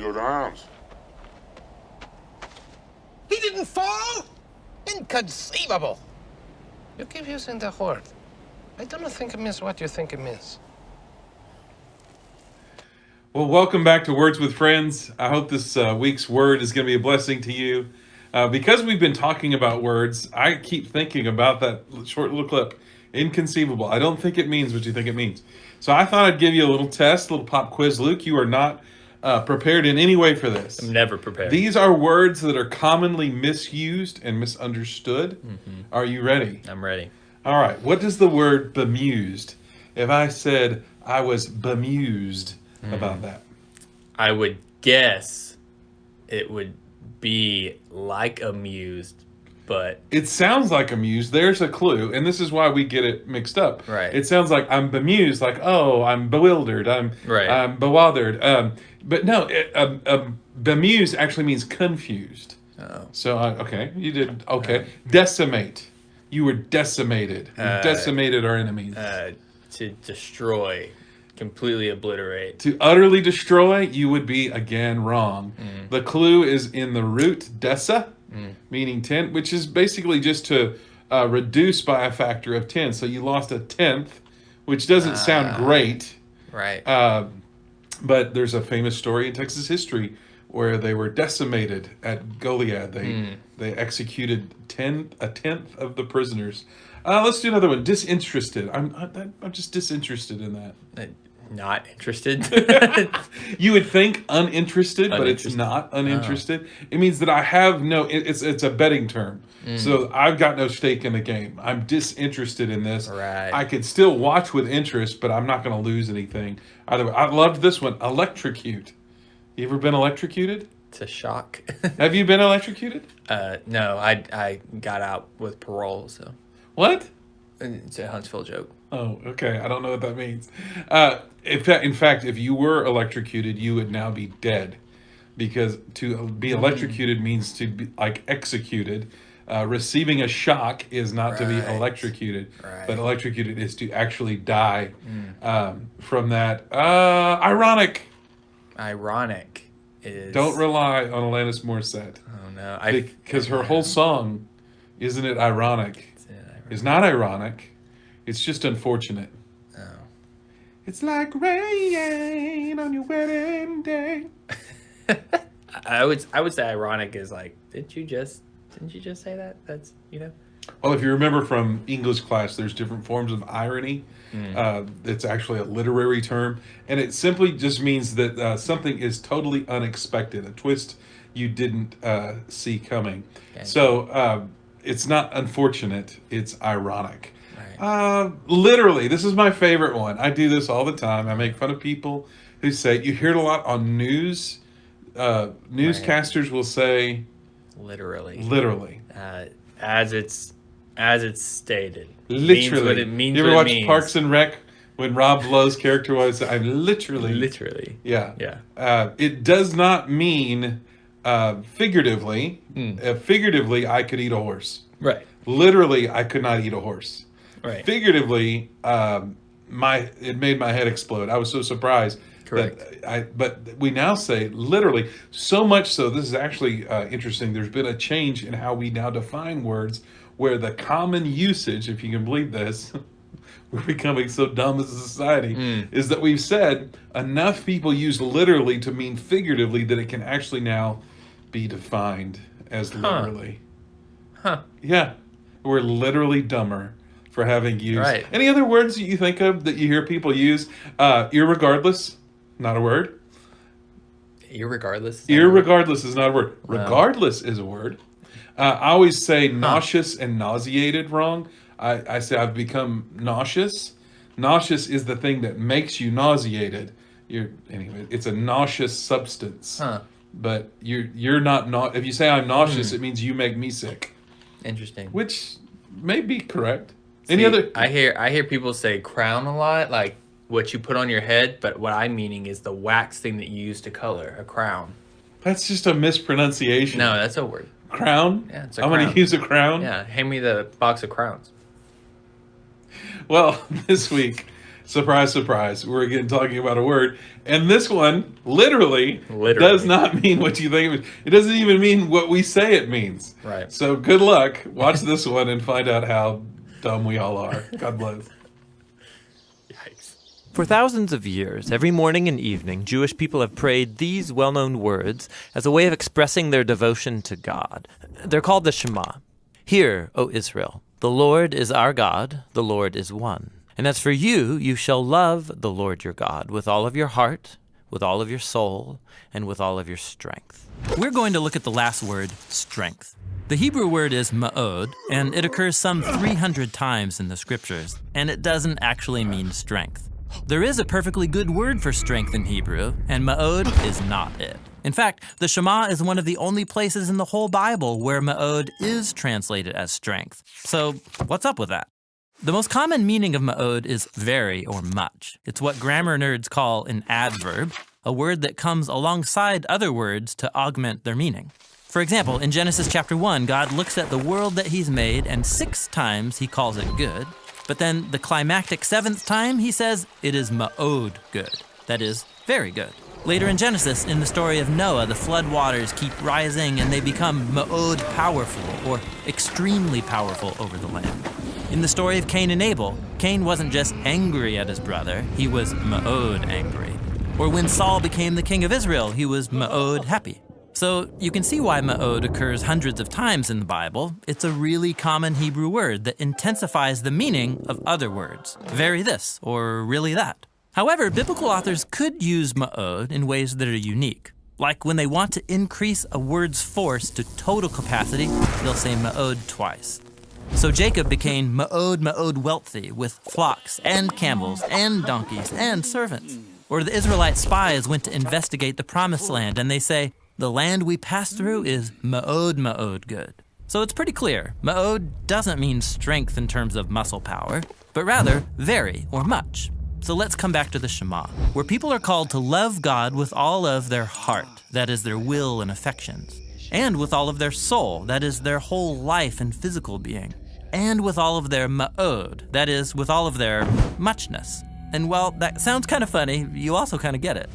your arms. He didn't fall? Inconceivable. You keep using the word. I don't think it means what you think it means. Well, welcome back to Words with Friends. I hope this week's word is going to be a blessing to you. Because we've been talking about words, I keep thinking about that short little clip. Inconceivable. I don't think it means what you think it means. So I thought I'd give you a little test, a little pop quiz. Luke, you are not prepared in any way for this. I'm never prepared. These are words that are commonly misused and misunderstood. Mm-hmm. Are you ready? I'm ready. All right. What does the word bemused? If I said I was bemused about that. I would guess it would be like amused, but It sounds like amused. There's a clue, and this is why we get it mixed up. Right. It sounds like I'm bemused, like, oh, I'm bewildered, I'm bewathered. But no, bemused actually means confused. oh, So, okay, you did, okay. Decimate. You were decimated. You decimated our enemies. to destroy, completely obliterate. To utterly destroy, you would be again wrong. The clue is in the root dessa, meaning 10, which is basically just to reduce by a factor of 10. So you lost a tenth, which doesn't sound great. Right. But there's a famous story in Texas history where they were decimated at Goliad. They executed a tenth of the prisoners. Let's do another one. Disinterested. I'm just disinterested in that. Not interested. You would think uninterested, but it's Uninterested. not uninterested. It means that I have no. It's a betting term. So I've got no stake in the game. I'm disinterested in this. Right. I could still watch with interest, but I'm not going to lose anything. Either way, I loved this one. Electrocute. You ever been electrocuted? It's a shock. Have you been electrocuted? No, I got out with parole, so What? it's a Huntsville joke. Oh, okay. I don't know what that means. In fact, if you were electrocuted, you would now be dead, because to be electrocuted means to be like executed. Receiving a shock is not to be Right. electrocuted, Right. but electrocuted is to actually die from that. Ironic. Ironic is. Don't rely on Alanis Morissette, Oh no, because her whole song, isn't it ironic? It's not ironic. It's just unfortunate. Oh. It's like rain on your wedding day. I would say ironic is like, didn't you just say that? That's Well, if you remember from English class, there's different forms of irony. It's actually a literary term, and it simply just means that something is totally unexpected, a twist you didn't see coming. Okay. So it's not unfortunate, it's ironic. Right. Literally, this is my favorite one. I do this all the time. I make fun of people who say, you hear it a lot on news. Newscasters will say, literally. As it's stated. literally. Means what it means. You ever what watch it means. Parks and Rec when Rob Lowe's character was, I'm literally. Literally. Yeah. Yeah. It does not mean figuratively. Figuratively, I could eat a horse. Right. Literally, I could not eat a horse. Right. Figuratively, it made my head explode. I was so surprised. Correct. But we now say literally, so much so, this is actually interesting. There's been a change in how we now define words, where the common usage, if you can believe this, we're becoming so dumb as a society, is that we've said enough people use literally to mean figuratively that it can actually now be defined as literally. Huh. Yeah. We're literally dumber for having used. Right. Any other words that you think of that you hear people use? Irregardless, not a word. Irregardless. Irregardless is not a word. Regardless is a word. I always say nauseous and nauseated wrong. I say I've become nauseous. Nauseous is the thing that makes you nauseated. Anyway, it's a nauseous substance. Huh. But you're not if you say I'm nauseous, it means you make me sick, Interesting. which may be correct. See, Any other? I hear people say crown a lot, like what you put on your head, but what I'm meaning is the wax thing that you use to color a crown. That's just a mispronunciation. No, that's a word. Crown? Yeah, it's a I'm going crown. to use a crown? Yeah, hand me the box of crowns. Well, this week, Surprise, surprise. We're again talking about a word. And this one literally does not mean what you think it means. It doesn't even mean what we say it means. Right. So good luck. Watch this one and find out how dumb we all are. God bless. Yikes. For thousands of years, every morning and evening, Jewish people have prayed these well-known words as a way of expressing their devotion to God. They're called the Shema. Hear, O Israel, the Lord is our God, the Lord is one. And as for you, you shall love the Lord your God with all of your heart, with all of your soul, and with all of your strength. We're going to look at the last word, strength. The Hebrew word is ma'od, and it occurs some 300 times in the scriptures, and it doesn't actually mean strength. There is a perfectly good word for strength in Hebrew, and ma'od is not it. In fact, the Shema is one of the only places in the whole Bible where ma'od is translated as strength. So what's up with that? The most common meaning of ma'od is very or much. It's what grammar nerds call an adverb, a word that comes alongside other words to augment their meaning. For example, in Genesis chapter 1, God looks at the world that he's made, and 6 times he calls it good. But then the climactic 7th time, he says it is ma'od good. That is, very good. Later in Genesis, in the story of Noah, the flood waters keep rising and they become ma'od powerful, or extremely powerful over the land. In the story of Cain and Abel, Cain wasn't just angry at his brother, he was ma'od angry. Or when Saul became the king of Israel, he was ma'od happy. So you can see why ma'od occurs hundreds of times in the Bible. It's a really common Hebrew word that intensifies the meaning of other words. Very this, or really that. However, biblical authors could use ma'od in ways that are unique. Like when they want to increase a word's force to total capacity, they'll say ma'od twice. So Jacob became ma'od wealthy with flocks and camels and donkeys and servants. Or the Israelite spies went to investigate the promised land and they say, the land we passed through is ma'od good. So it's pretty clear, ma'od doesn't mean strength in terms of muscle power, but rather very or much. So let's come back to the Shema, where people are called to love God with all of their heart, that is their will and affections, and with all of their soul, that is their whole life and physical being, and with all of their ma'od, that is with all of their muchness. And while that sounds kind of funny, you also kind of get it.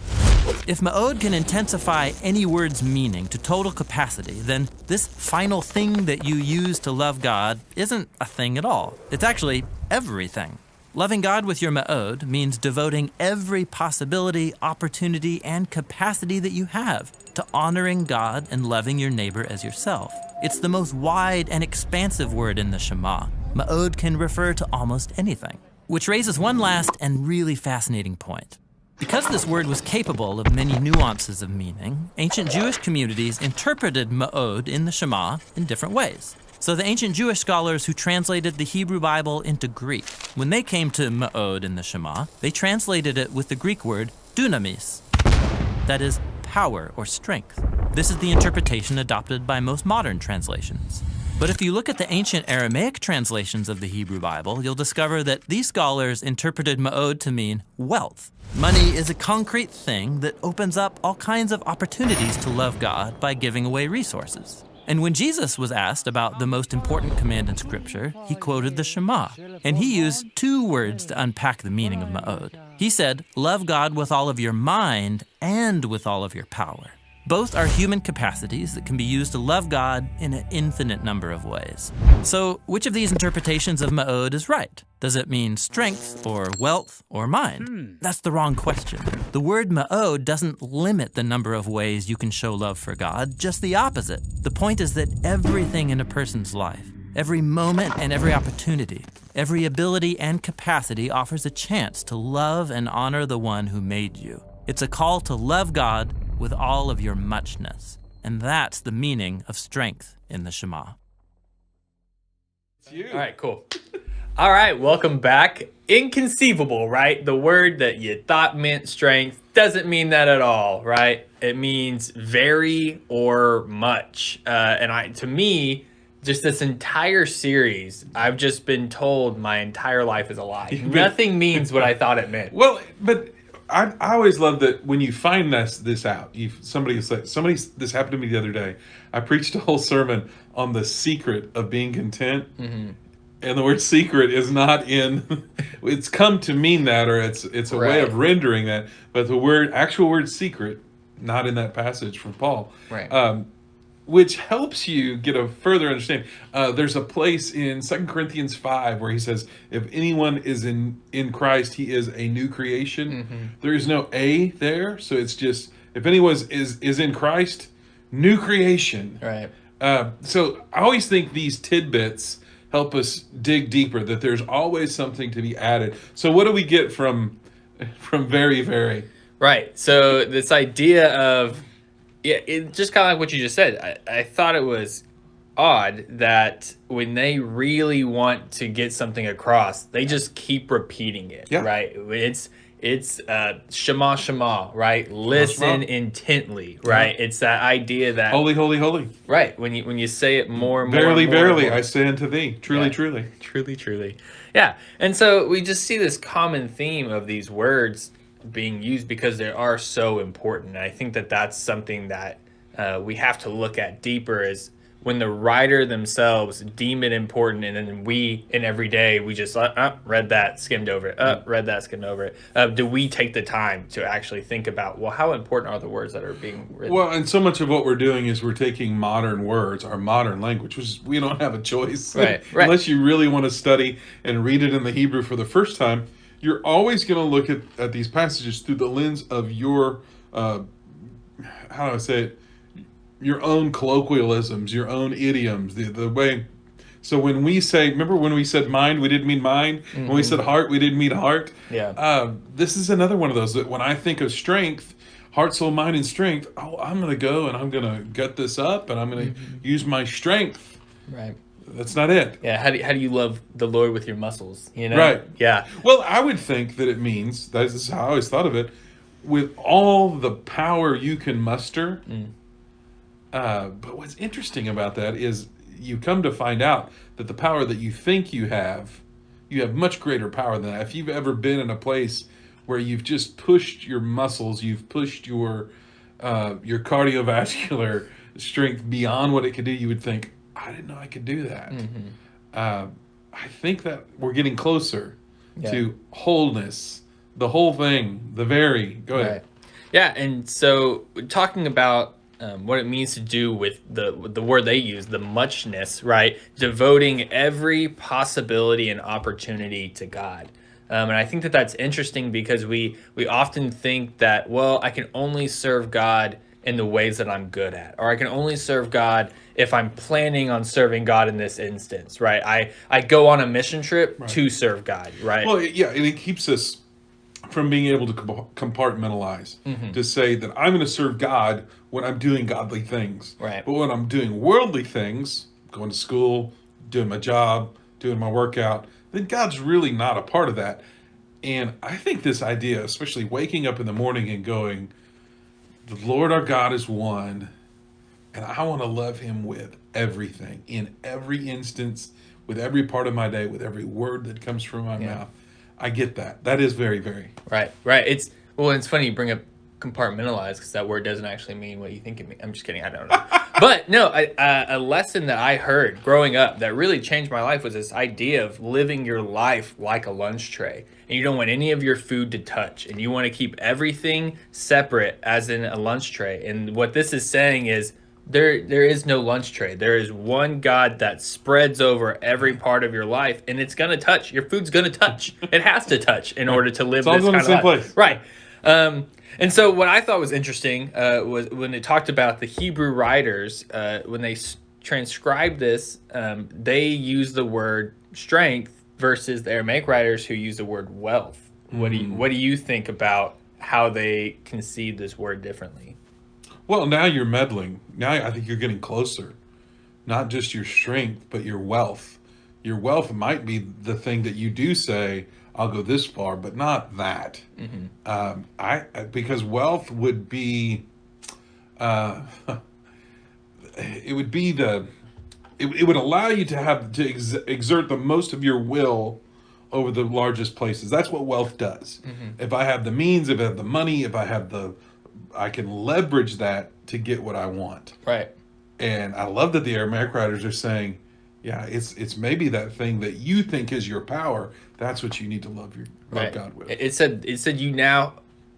If ma'od can intensify any word's meaning to total capacity, then this final thing that you use to love God isn't a thing at all. It's actually everything. Loving God with your ma'od means devoting every possibility, opportunity, and capacity that you have to honoring God and loving your neighbor as yourself. It's the most wide and expansive word in the Shema. Ma'od can refer to almost anything. Which raises one last and really fascinating point. Because this word was capable of many nuances of meaning, ancient Jewish communities interpreted ma'od in the Shema in different ways. So the ancient Jewish scholars who translated the Hebrew Bible into Greek, when they came to ma'od in the Shema, they translated it with the Greek word dunamis, that is, power or strength. This is the interpretation adopted by most modern translations. But if you look at the ancient Aramaic translations of the Hebrew Bible, you'll discover that these scholars interpreted ma'od to mean wealth. Money is a concrete thing that opens up all kinds of opportunities to love God by giving away resources. And when Jesus was asked about the most important command in Scripture, he quoted the Shema, and he used 2 words to unpack the meaning of ma'od. He said, love God with all of your mind and with all of your power. Both are human capacities that can be used to love God in an infinite number of ways. So, which of these interpretations of ma'od is right? Does it mean strength, or wealth, or mind? That's the wrong question. The word ma'od doesn't limit the number of ways you can show love for God, just the opposite. The point is that everything in a person's life, every moment and every opportunity, every ability and capacity offers a chance to love and honor the one who made you. It's a call to love God with all of your muchness. And that's the meaning of strength in the Shema. All right, cool. All right, welcome back. Inconceivable, right? The word that you thought meant strength doesn't mean that at all, right? It means very or much. To me, just this entire series, I've just been told my entire life is a lie. Nothing means what I thought it meant. Well, but I always love that when you find this out. This happened to me the other day. I preached a whole sermon on the secret of being content. Mm-hmm. And the word secret is not in it's come to mean that, or it's a way of Right. rendering that. But the actual word secret, not in that passage from Paul. Right. Which helps you get a further understanding. There's a place in 2 Corinthians 5 where he says, if anyone is in Christ, he is a new creation. There is no A there, so it's just, if anyone is in Christ, new creation. Right. So I always think these tidbits help us dig deeper, that there's always something to be added. So what do we get from very, very? Right. So this idea of, yeah, it just kind of like what you just said. I thought it was odd that when they really want to get something across, they just keep repeating it. Yeah. Right. It's Shema Shema, right? Listen intently, right? It's that idea that Holy, holy, holy. right when you say it more and more. Verily, and more, verily, and more. I say unto thee, truly, Yeah. truly. Truly, truly. Yeah. And so we just see this common theme of these words being used because they are so important. And I think that that's something that we have to look at deeper, is when the writer themselves deem it important, and then we, in every day, we just read that, skimmed over it, read that, skimmed over it. Do we take the time to actually think about, well, how important are the words that are being written? Well, and so much of what we're doing is we're taking modern words, our modern language, which is, we don't have a choice. Right. Unless you really want to study and read it in the Hebrew for the first time, you're always going to look at these passages through the lens of your, how do I say it, your own colloquialisms, your own idioms, the way. So when we say, remember when we said mind, we didn't mean mind. When we said heart, we didn't mean heart. Yeah. This is another one of those that when I think of strength, heart, soul, mind, and strength, I'm going to go and I'm going to gut this up and I'm going to use my strength. Right. That's not it. Yeah. How do you love the Lord with your muscles? You know? Right. Yeah. Well, I would think that it means, this is how I always thought of it, with all the power you can muster. But what's interesting about that is you come to find out that the power that you think you have much greater power than that. If you've ever been in a place where you've just pushed your muscles, you've pushed your cardiovascular strength beyond what it could do, you would think, I didn't know I could do that. I think that we're getting closer to wholeness, the whole thing, the very. Go ahead. Right. Yeah, and so talking about what it means to do with the word they use, the muchness, right? Devoting every possibility and opportunity to God. And I think that that's interesting because we often think that, well, I can only serve God in the ways that I'm good at, or I can only serve God if I'm planning on serving God in this instance, right? I go on a mission trip to serve God, right? Well, yeah, and it keeps us from being able to compartmentalize, to say that I'm going to serve God when I'm doing godly things. Right. But when I'm doing worldly things, going to school, doing my job, doing my workout, then God's really not a part of that. And I think this idea, especially waking up in the morning and going, the Lord our God is one, and I want to love him with everything, in every instance, with every part of my day, with every word that comes from my mouth. I get that. That is very, very. Right. It's funny you bring up compartmentalize, because that word doesn't actually mean what you think it means. I'm just kidding. I don't know. But no, a lesson that I heard growing up that really changed my life was this idea of living your life like a lunch tray. And you don't want any of your food to touch. And you want to keep everything separate as in a lunch tray. And what this is saying is there is no lunch tray. There is one God that spreads over every part of your life. And it's going to touch. Your food's going to touch. It has to touch in order to live It's all this in kind the of same life. place. Right. And so what I thought was interesting was when it talked about the Hebrew writers, when they transcribed this, they use the word strength versus the Aramaic writers who use the word wealth. What do you think about how they conceive this word differently? Well, now you're meddling. Now I think you're getting closer. Not just your strength, but your wealth. Your wealth might be the thing that you do say, I'll go this far, but not that. Because wealth would be, it would be it would allow you to have to exert the most of your will over the largest places. That's what wealth does. If I have the means, if I have the money, I can leverage that to get what I want. Right. And I love that the Aramaic writers are saying, Yeah, it's maybe that thing that you think is your power. That's what you need to love Right. God with. It said you now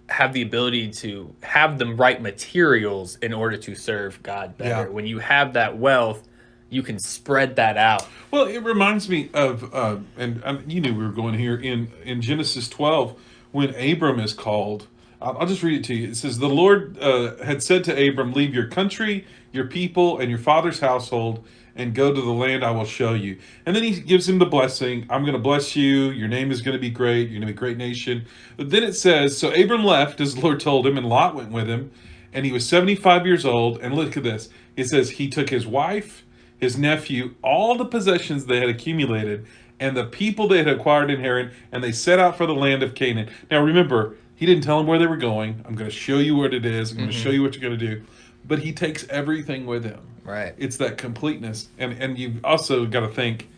have the ability to have the right materials in order to serve God better. Yeah. When you have that wealth, you can spread that out. Well, it reminds me of, and you knew we were going here in Genesis 12 when Abram is called. I'll just read it to you. It says, "The Lord had said to Abram, leave your country, your people, and your father's household, and go to the land I will show you." And then he gives him the blessing. I'm going to bless you. Your name is going to be great. You're going to be a great nation. But then it says, so Abram left as the Lord told him, and Lot went with him. And he was 75 years old. And look at this. It says he took his wife, his nephew, all the possessions they had accumulated, and the people they had acquired in Haran, and they set out for the land of Canaan. Now remember, he didn't tell them where they were going. I'm going to show you what it is. I'm going to show you what you're going to do. But he takes everything with him. Right. It's that completeness. And you've also got to think,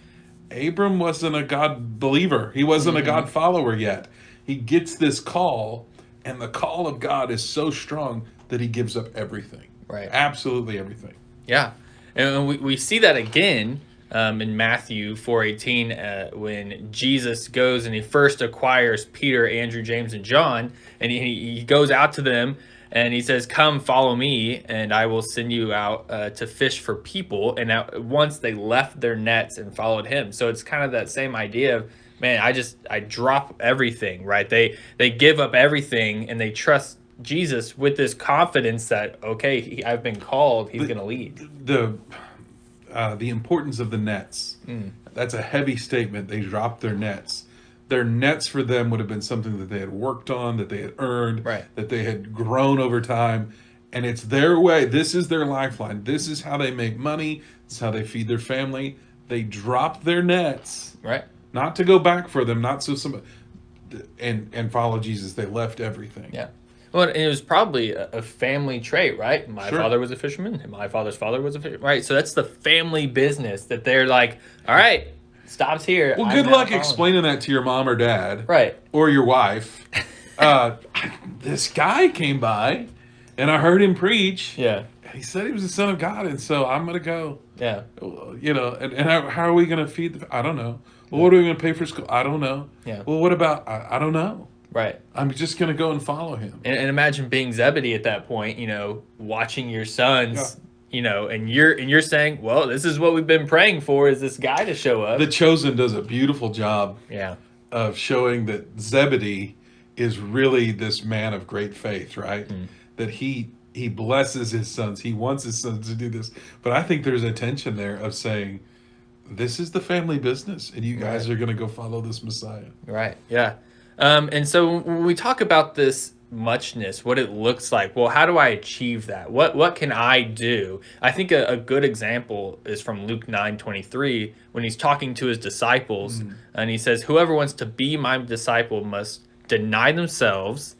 Abram wasn't a God believer. He wasn't a God follower yet. He gets this call, and the call of God is so strong that he gives up everything. Right. Absolutely everything. Yeah, and we see that again in Matthew 4:18 when Jesus goes and he first acquires Peter, Andrew, James, and John, and he goes out to them and he says, "Come, follow me, and I will send you out to fish for people." And now, once they left their nets and followed him, so it's kind of that same idea of, man, I drop everything, right? They give up everything and they trust Jesus with this confidence that, okay, I've been called, he's going to lead. The importance of the nets. That's a heavy statement. They dropped their nets. Their nets for them would have been something that they had worked on, that they had earned, Right. that they had grown over time. And it's their way. This is their lifeline. This is how they make money. This is how they feed their family. They dropped their nets, Right. not to go back for them, not so somebody, and follow Jesus. They left everything. Yeah. Well, it was probably a family trait, right? My Sure. father was a fisherman, and my father's father was a fisherman, right? So that's the family business that they're like, all right, stops here. Well, I'm good now luck following. explaining that to your mom or dad. Right. Or your wife. This guy came by, and I heard him preach. Yeah. And he said he was the son of God, and so I'm going to go. Yeah. You know, and how are we going to feed I don't know. Well, what are we going to pay for school? I don't know. Yeah. Well, what about, I don't know. Right. I'm just going to go and follow him. And imagine being Zebedee at that point, watching your sons, and you're saying, well, this is what we've been praying for, is this guy to show up. The Chosen does a beautiful job Yeah. of showing that Zebedee is really this man of great faith, right? That he blesses his sons. He wants his sons to do this. But I think there's a tension there of saying, this is the family business, and you guys are going to go follow this Messiah. Right. Yeah. And so when we talk about this muchness, what it looks like, well, how do I achieve that? What can I do? I think a good example is from Luke 9:23 when he's talking to his disciples, and he says, whoever wants to be my disciple must deny themselves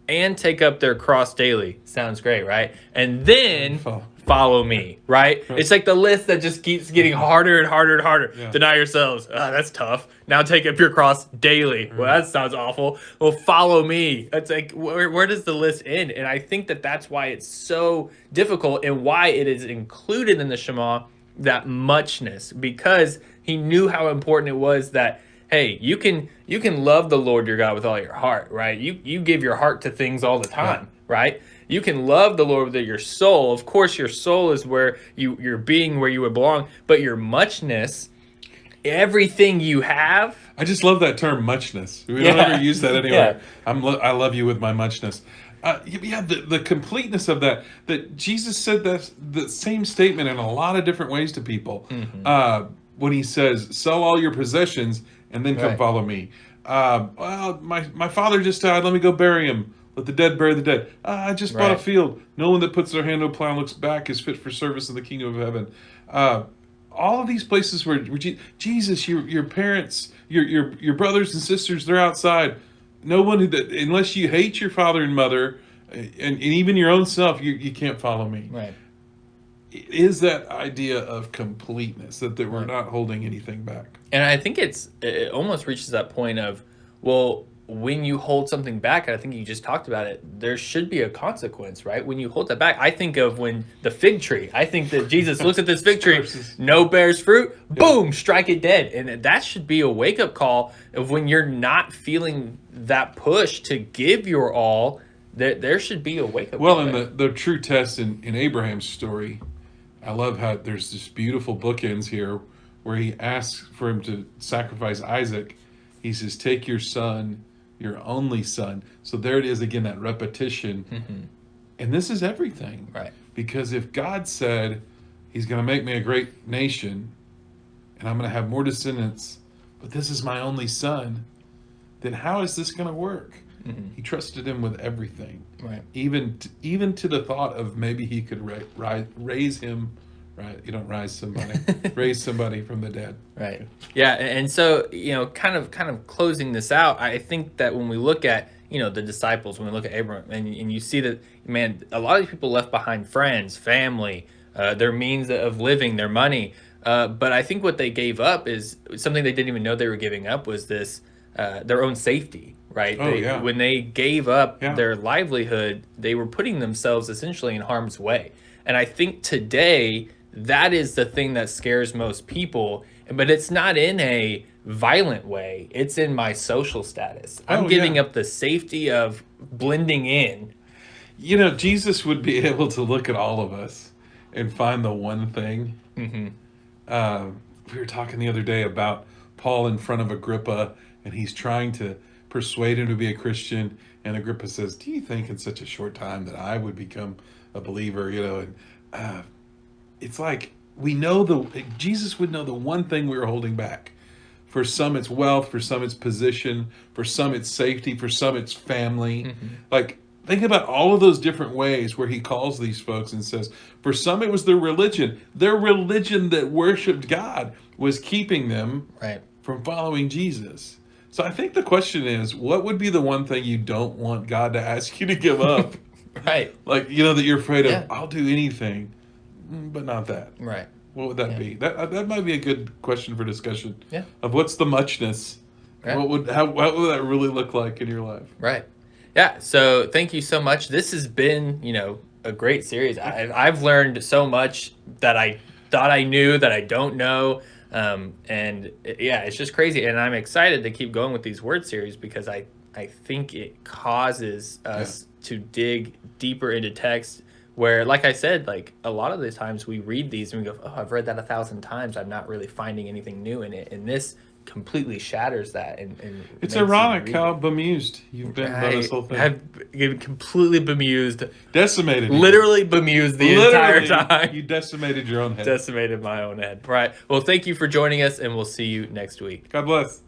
and take up their cross daily. Sounds great, right? And then follow me, right? It's like the list that just keeps getting harder and harder and harder. Yeah. Deny yourselves. That's tough. Now take up your cross daily. Well, that sounds awful. Well, follow me. It's like, where does the list end? And I think that that's why it's so difficult and why it is included in the Shema, that muchness, because he knew how important it was that, hey, you can love the Lord your God with all your heart, right? You give your heart to things all the time, right? You can love the Lord with your soul. Of course, your soul is where you're being where you would belong, but your muchness, everything you have. I just love that term, muchness. We don't ever use that anywhere. Yeah. I love you with my muchness. The completeness of that Jesus said the same statement in a lot of different ways to people. When he says, sell all your possessions and then come follow me. Well, my father just died. Let me go bury him. Let the dead bury the dead. I just bought a field. No one that puts their hand to a plow and looks back is fit for service in the kingdom of heaven. All of these places where Jesus, your parents, your brothers and sisters, they're outside. No one unless you hate your father and mother, and even your own self, you can't follow me. Right. It is that idea of completeness that we're not holding anything back. And I think it almost reaches that point of, well, when you hold something back, and I think you just talked about it, there should be a consequence, right? When you hold that back, I think of when the fig tree, I think that Jesus looks at this fig tree, no bears fruit, boom, strike it dead. And that should be a wake-up call of when you're not feeling that push to give your all, that there should be a wake-up Well, call. and the true test in Abraham's story, I love how there's this beautiful bookends here where he asks for him to sacrifice Isaac. He says, take your son, your only son. So there it is again, that repetition. And this is everything. Right. Because if God said he's going to make me a great nation and I'm going to have more descendants, but this is my only son, then how is this going to work? He trusted him with everything. Right. Even to the thought of maybe he could raise him. Right, you don't raise somebody from the dead. Right. Yeah, and so, kind of closing this out, I think that when we look at, the disciples, when we look at Abraham, and you see that, man, a lot of these people left behind friends, family, their means of living, their money. But I think what they gave up is something they didn't even know they were giving up was this, their own safety, right? When they gave up their livelihood, they were putting themselves essentially in harm's way. And I think today, that is the thing that scares most people, but it's not in a violent way. It's in my social status. I'm giving up the safety of blending in. Jesus would be able to look at all of us and find the one thing. We were talking the other day about Paul in front of Agrippa, and he's trying to persuade him to be a Christian. And Agrippa says, do you think in such a short time that I would become a believer? And it's like Jesus would know the one thing we were holding back. For some it's wealth, for some it's position, for some it's safety, for some it's family. Like, think about all of those different ways where he calls these folks and says, for some it was their religion. Their religion that worshiped God was keeping them from following Jesus. So I think the question is, what would be the one thing you don't want God to ask you to give up? Right. Like, that you're afraid of, I'll do anything. But not that. Right. What would that be? That might be a good question for discussion. Yeah. Of what's the muchness? Right. What would that really look like in your life? Right. Yeah. So thank you so much. This has been, a great series. I've learned so much that I thought I knew that I don't know. It's just crazy. And I'm excited to keep going with these word series because I think it causes us to dig deeper into text. Where, like I said, like a lot of the times we read these and we go, oh, I've read that 1,000 times. I'm not really finding anything new in it. And this completely shatters that. And it's ironic how bemused you've been by this whole thing. I've been completely bemused. Decimated. Literally bemused the entire time. You decimated your own head. Decimated my own head. Right. Well, thank you for joining us, and we'll see you next week. God bless.